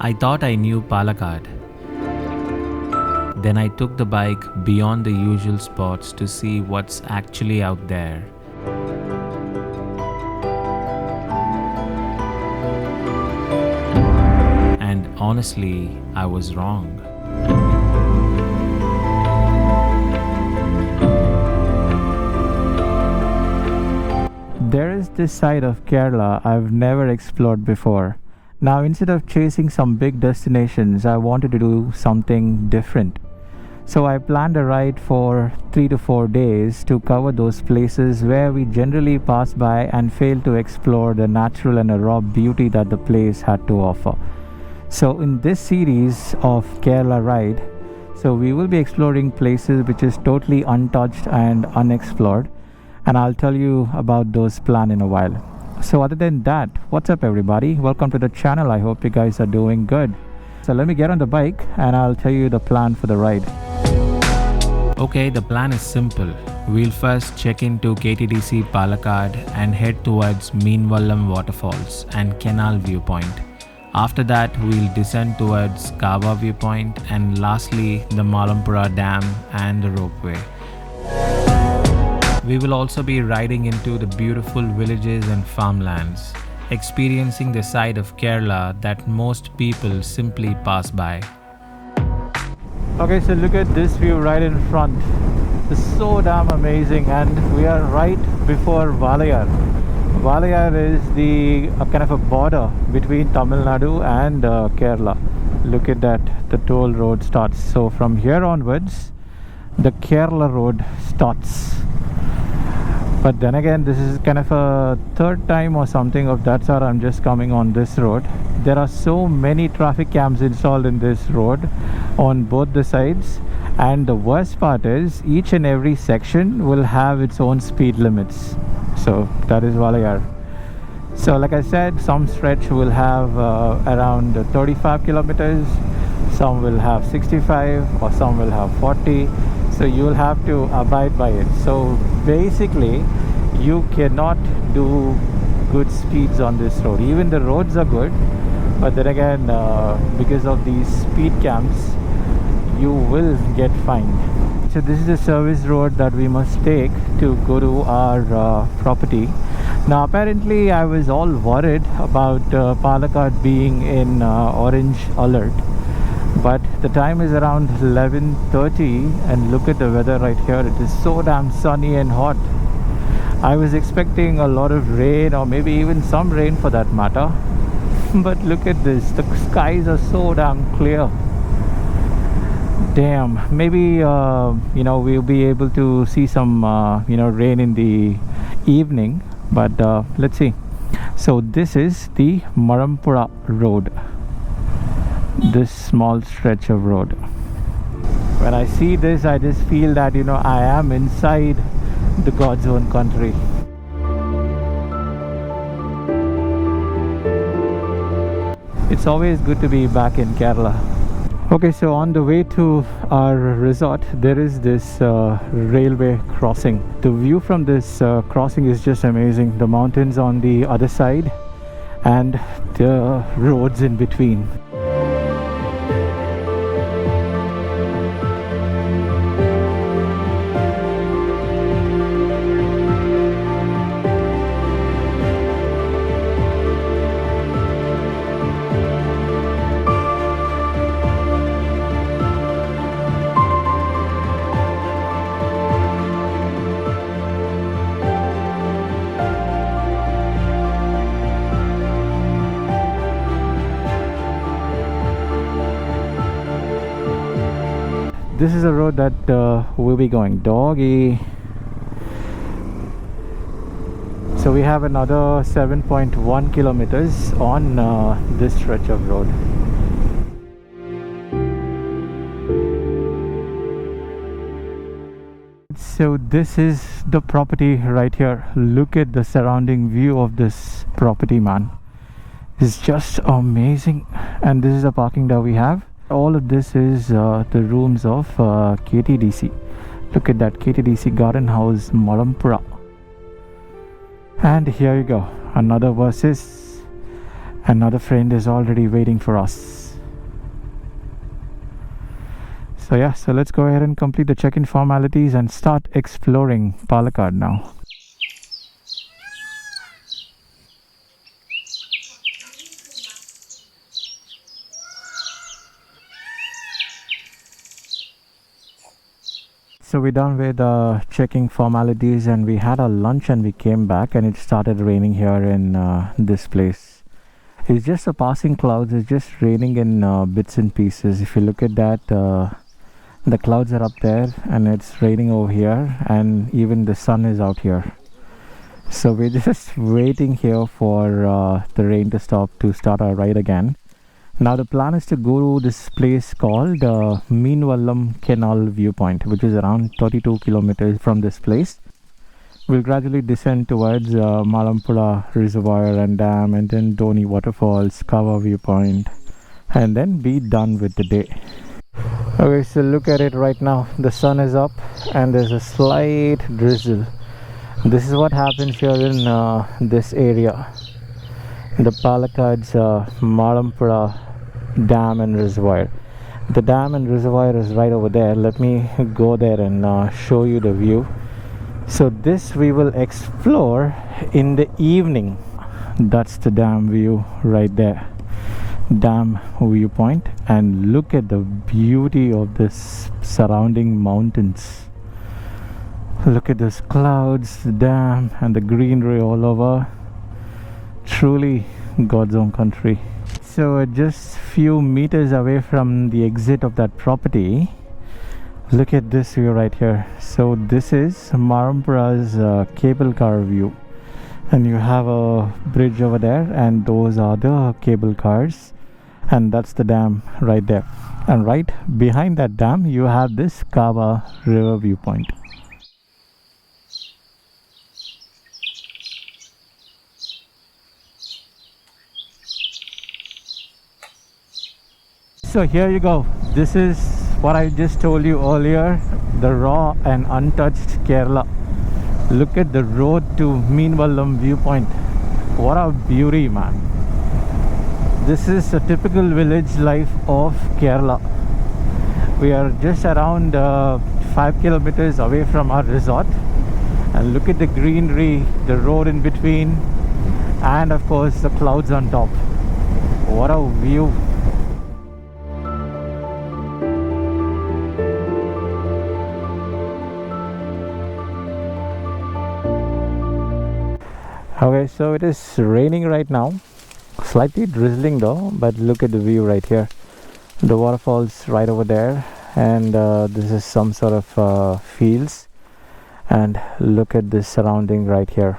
I thought I knew Palakkad. Then I took the bike beyond the usual spots to see what's actually out there. And honestly, I was wrong. There is this side of Kerala I've never explored before. Now, instead of chasing some big destinations, I wanted to do something different. So I planned a ride for 3 to 4 days to cover those places where we generally pass by and fail to explore the natural and raw beauty that the place had to offer. So in this series of Kerala Ride, so we will be exploring places which is totally untouched and unexplored, and I'll tell you about those plans in a while. So other than that, what's up everybody? Welcome to the channel. I hope you guys are doing good. So let me get on the bike and I'll tell you the plan for the ride. Okay, the plan is simple. We'll first check into KTDC Palakkad and head towards Meenvallam Waterfalls and Canal Viewpoint. After that, we'll descend towards Kava Viewpoint and lastly the Malampuzha Dam and the ropeway. We will also be riding into the beautiful villages and farmlands, experiencing the side of Kerala that most people simply pass by. Okay, so look at this view right in front. It's so damn amazing, and we are right before Walayar. Walayar is the kind of a border between Tamil Nadu and Kerala. Look at that, the toll road starts. So from here onwards, the Kerala road starts. But then again, this is kind of a third time or something of that sort I'm just coming on this road. There are so many traffic cams installed in this road on both the sides, and the worst part is each and every section will have its own speed limits. So that is Walayar. So like I said, some stretch will have around 35 kilometers, some will have 65, or some will have 40. So you will have to abide by it. So basically you cannot do good speeds on this road. Even the roads are good, but then again because of these speed cams you will get fined. So this is the service road that we must take to go to our property. Now apparently I was all worried about Palakkad being in orange alert, but the time is around 11:30 and look at the weather right here. It is so damn sunny and hot. I was expecting a lot of rain, or maybe even some rain for that matter, but look at this, the skies are so damn clear. Damn, maybe we'll be able to see some rain in the evening, but let's see. So this is the Malampuzha road, this small stretch of road. When I see this, I just feel that I am inside the God's own country. It's always good to be back in Kerala. Okay, so on the way to our resort, there is this railway crossing. The view from this crossing is just amazing. The mountains on the other side and the roads in between. This is a road that we'll be going. Doggy. So we have another 7.1 kilometers on this stretch of road. So this is the property right here. Look at the surrounding view of this property, man. It's just amazing. And this is the parking that we have. All of this is the rooms of KTDC. Look at that, KTDC Garden House, Malampuzha. And here you go, another versus. Another friend is already waiting for us. So yeah, so let's go ahead and complete the check-in formalities and start exploring Palakkad now. So we're done with checking formalities, and we had our lunch and we came back, and it started raining here in this place. It's just a passing clouds. It's just raining in bits and pieces. If you look at that, the clouds are up there and it's raining over here, and even the sun is out here. So we're just waiting here for the rain to stop to start our ride again. Now the plan is to go to this place called Meenvallam Canal Viewpoint, which is around 32 kilometers from this place. We'll gradually descend towards Malampuzha Reservoir and Dam, and then Dhoni Waterfalls, Kava Viewpoint, and then be done with the day. Okay, so look at it right now. The sun is up and there's a slight drizzle. This is what happens here in this area, the Palakkad's Malampuzha Dam and Reservoir. The dam and reservoir is right over there. Let me go there and show you the view. So this we will explore in the evening. That's the dam view right there, dam viewpoint, and look at the beauty of this surrounding mountains. Look at those clouds, the dam, and the greenery all over. Truly God's own country. So just few meters away from the exit of that property, look at this view right here. So this is Malampuzha's cable car view, and you have a bridge over there, and those are the cable cars, and that's the dam right there. And right behind that dam you have this Kava river viewpoint. So here you go. This is what I just told you earlier, the raw and untouched Kerala. Look at the road to Meenvallam Viewpoint. What a beauty, man. This is a typical village life of Kerala. We are just around 5 kilometers away from our resort, and look at the greenery, the road in between, and of course the clouds on top. What a view. Okay, so it is raining right now, slightly drizzling though, but look at the view right here. The waterfalls right over there, and this is some sort of fields, and look at this surrounding right here.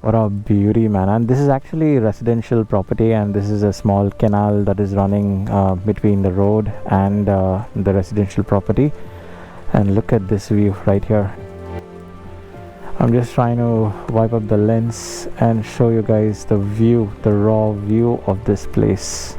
What a beauty, man. And this is actually residential property, and this is a small canal that is running between the road and the residential property. And look at this view right here. I'm just trying to wipe up the lens and show you guys the view, the raw view of this place.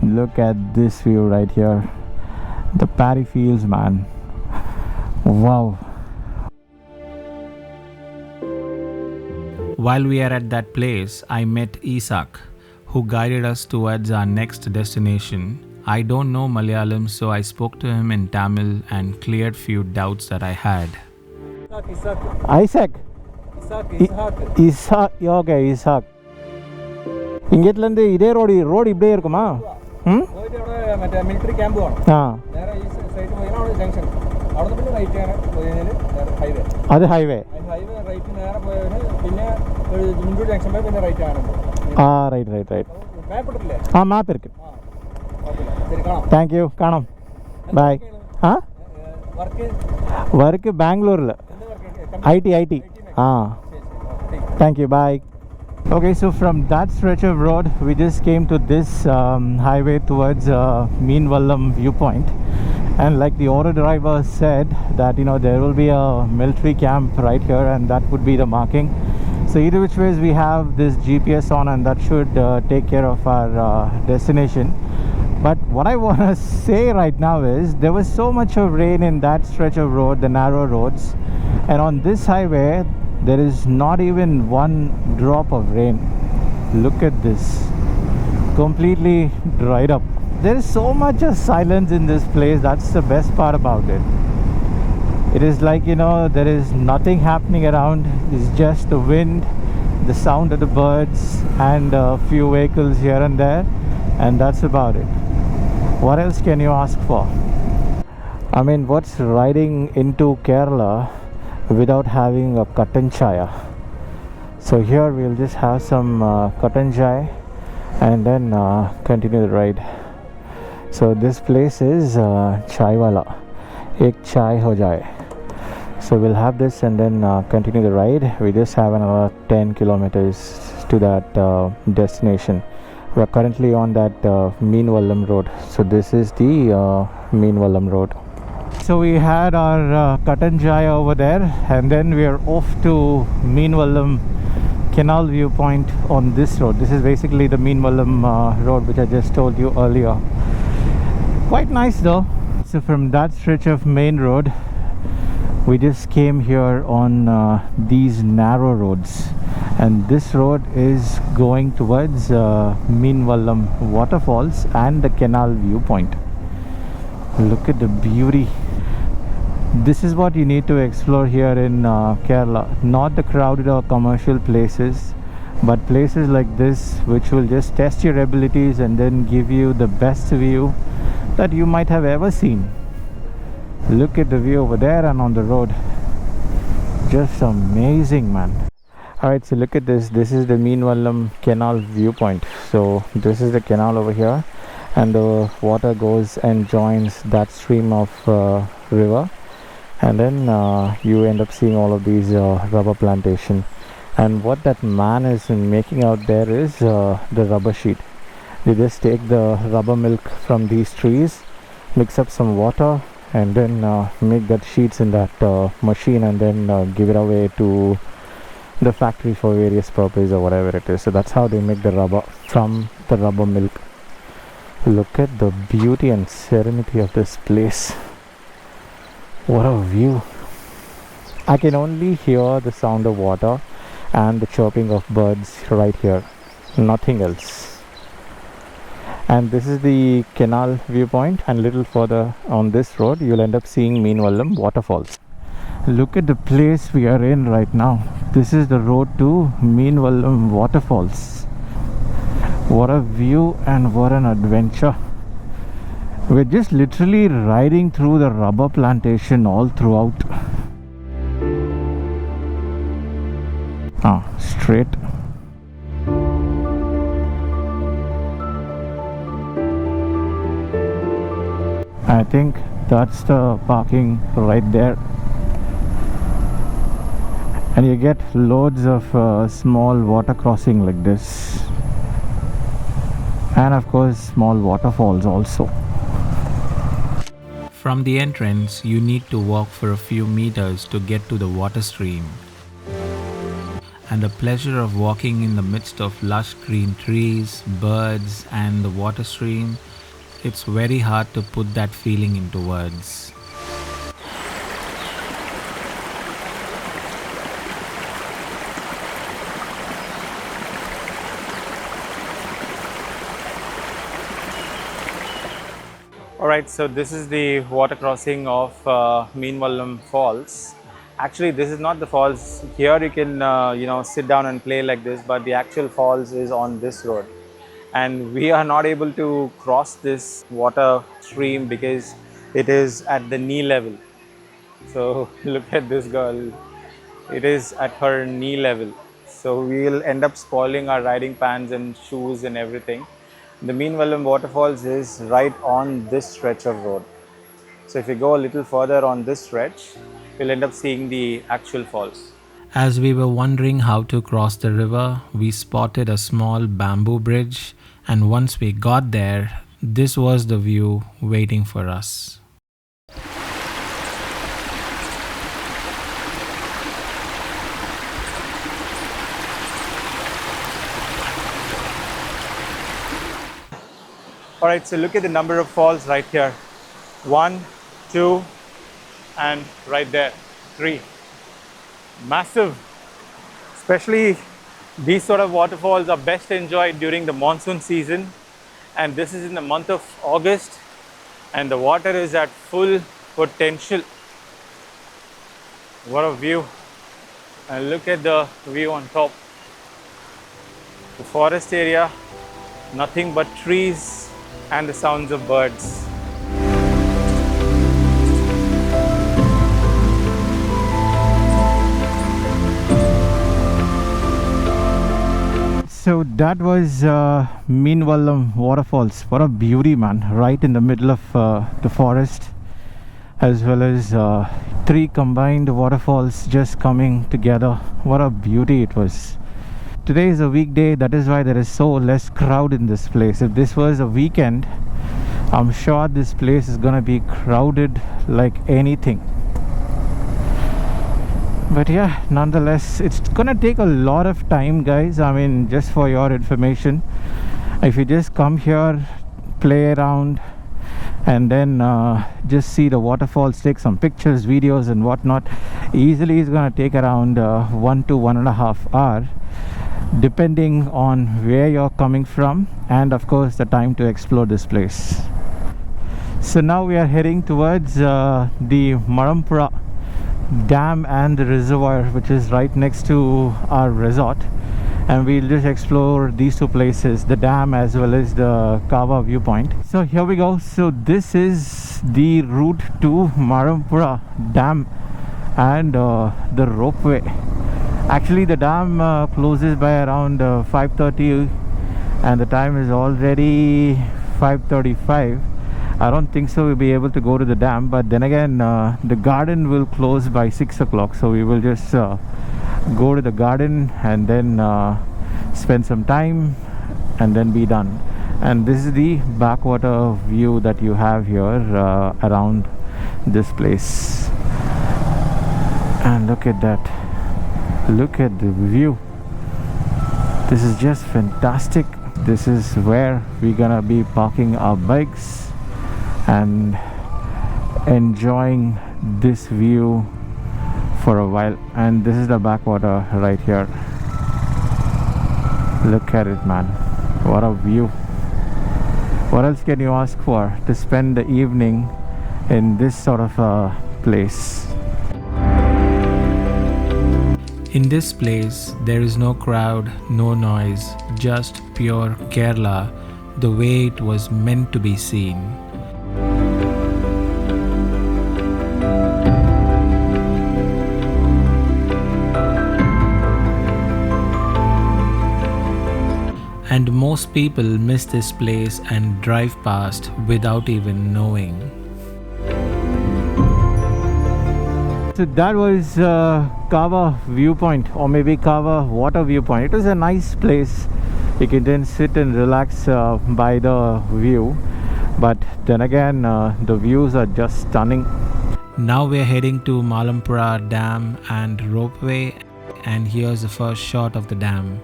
Look at this view right here. The paddy fields, man. Wow. While we are at that place, I met Isak, who guided us towards our next destination. I don't know Malayalam, so I spoke to him in Tamil and cleared few doubts that I had. Isaac. Ishak. Okay, Ishak. இங்கேருந்து இதே road இப்படியே இருக்குமா? military camp ആണ്. നേരെ ഈ side പോയിனா അവിടെ junction. അവിടെ നിന്ന് റൈറ്റ് ആണ് പോയാൽ ഹൈവേ. അത് ഹൈവേ. ഹൈവേ റൈറ്റ് നേരെ പോയാൽ പിന്നെ മുണ്ടൂർ ജംഗ്ഷൻ പോയി പിന്നെ റൈറ്റ് ആണ്. റൈറ്റ്. മാപ്പ് ഇട്ടില്ലേ? മാപ്പ് ഇருக்கு. ഓക്കേ. ശരി കാണാം. Thank you. കാണാം. ബൈ. വർക്ക് ബാംഗ്ലൂരിൽ. IT. Thank you. Bye. Okay, so from that stretch of road we just came to this highway towards Meenvallam Viewpoint, and like the auto driver said that there will be a military camp right here, and that would be the marking. So either which ways we have this GPS on, and that should take care of our destination. But what I want to say right now is there was so much of rain in that stretch of road, the narrow roads, and on this highway there is not even one drop of rain. Look at this, completely dried up. There is so much of silence in this place. That's the best part about it. It is like, you know, there is nothing happening around. It's just the wind, the sound of the birds, and a few vehicles here and there, and that's about it. What else can you ask for? I mean, what's riding into Kerala without having a cotton chaya? So here we'll just have some cotton chai and then continue the ride. So this place is chai wala, ek chai ho jaye. So we'll have this and then continue the ride. We just have another 10 kilometers to that destination. We're currently on that Meenvallam road. So this is the Meenvallam road. So we had our Cotton Jaya over there, and then we are off to Meenvallam Canal Viewpoint on this road. This is basically the Meenvallam road which I just told you earlier. Quite nice though. So from that stretch of main road, we just came here on these narrow roads, and this road is going towards Meenvallam Waterfalls and the Canal Viewpoint. Look at the beauty. This is what you need to explore here in Kerala. Not the crowded or commercial places, but places like this which will just test your abilities and then give you the best view that you might have ever seen. Look at the view over there and on the road. Just amazing, man. Alright, so look at this. This is the Meenvallam Canal Viewpoint. So this is the canal over here, and the water goes and joins that stream of river, and then you end up seeing all of these rubber plantation. And what that man is making out there is the rubber sheet. They just take the rubber milk from these trees, mix up some water, and then make that sheets in that machine, and then give it away to the factory for various purposes or whatever it is. So that's how they make the rubber from the rubber milk. Look at the beauty and serenity of this place. What a view. I can only hear the sound of water and the chirping of birds right here, nothing else. And this is the canal viewpoint, and a little further on this road you'll end up seeing Meenvallam Waterfalls. Look at the place we are in right now. This is the road to Meenvallam Waterfalls. What a view and what an adventure. We're just literally riding through the rubber plantation all throughout. Straight. I think that's the parking right there. And you get loads of small water crossing like this, and of course small waterfalls also. From the entrance, you need to walk for a few meters to get to the water stream. And the pleasure of walking in the midst of lush green trees, birds, and the water stream, it's very hard to put that feeling into words. Alright, so this is the water crossing of Meenvallam Falls. Actually, this is not the falls. Here you can sit down and play like this, but the actual falls is on this road. And we are not able to cross this water stream because it is at the knee level. So look at this girl. It is at her knee level. So we will end up spoiling our riding pants and shoes and everything. The Meenvallam Waterfalls is right on this stretch of road. So if we go a little further on this stretch, we'll end up seeing the actual falls. As we were wondering how to cross the river, we spotted a small bamboo bridge, and once we got there, this was the view waiting for us. All right, so look at the number of falls right here. 1, 2, and right there, 3. Massive. Especially these sort of waterfalls are best enjoyed during the monsoon season, and this is in the month of August, and the water is at full potential. What a view. And look at the view on top. The forest area, nothing but trees and the sounds of birds. So that was Meenvallam Waterfalls. What a beauty, man. Right in the middle of the forest, as well as 3 combined waterfalls just coming together. What a beauty it was. Today is a weekday, that is why there is so less crowd in this place. If this was a weekend, I'm sure this place is gonna be crowded like anything. But yeah, nonetheless, it's gonna take a lot of time, guys. I mean, just for your information, if you just come here, play around, and then just see the waterfalls, take some pictures, videos and whatnot, easily it's gonna take around 1 to 1.5 hours, depending on where you're coming from and of course the time to explore this place. So now we are heading towards the Malampuzha Dam and the reservoir, which is right next to our resort, and we'll just explore these 2 places, the dam as well as the Kava Viewpoint. So here we go. So this is the route to Malampuzha Dam and the ropeway. Actually the dam closes by around 5:30 and the time is already 5:35. I don't think so we'll be able to go to the dam, but then again the garden will close by 6 o'clock, so we will just go to the garden and then spend some time and then be done. And this is the backwater view that you have here around this place. And look at that, look at the view. This is just fantastic. This is where we're gonna be parking our bikes and enjoying this view for a while. And this is the backwater right here. Look at it, man. What a view. What else can you ask for to spend the evening in this sort of a place? In this place, there is no crowd, no noise, just pure Kerala, the way it was meant to be seen. And most people miss this place and drive past without even knowing. So that was Kava Viewpoint, or maybe Kava Water Viewpoint. It was a nice place. You can then sit and relax by the view. But then again, the views are just stunning. Now we're heading to Malampuzha Dam and ropeway, and here's the first shot of the dam.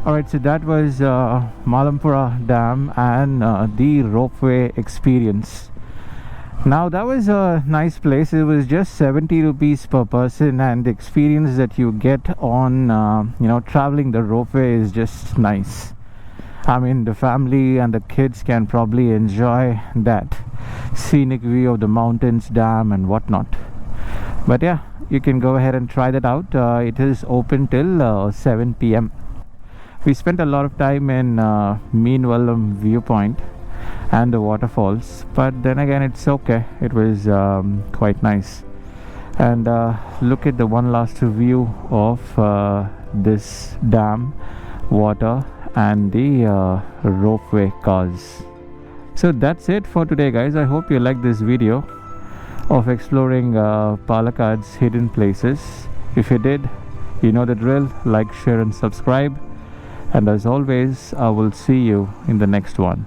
Alright, so that was Malampuzha Dam and the ropeway experience. Now that was a nice place. It was just 70 rupees per person, and the experience that you get on traveling the ropeway is just nice. I mean, the family and the kids can probably enjoy that scenic view of the mountains, dam and whatnot. But yeah, you can go ahead and try that out. It is open till 7 p.m. We spent a lot of time in Meenvallam Viewpoint, and the waterfalls, but then again it's okay. It was quite nice. And look at the one last view of this dam, water, and the ropeway cars. So that's it for today, guys. I hope you liked this video of exploring Palakkad's hidden places. If you did, you know the drill. Like, share and subscribe, and as always, I will see you in the next one.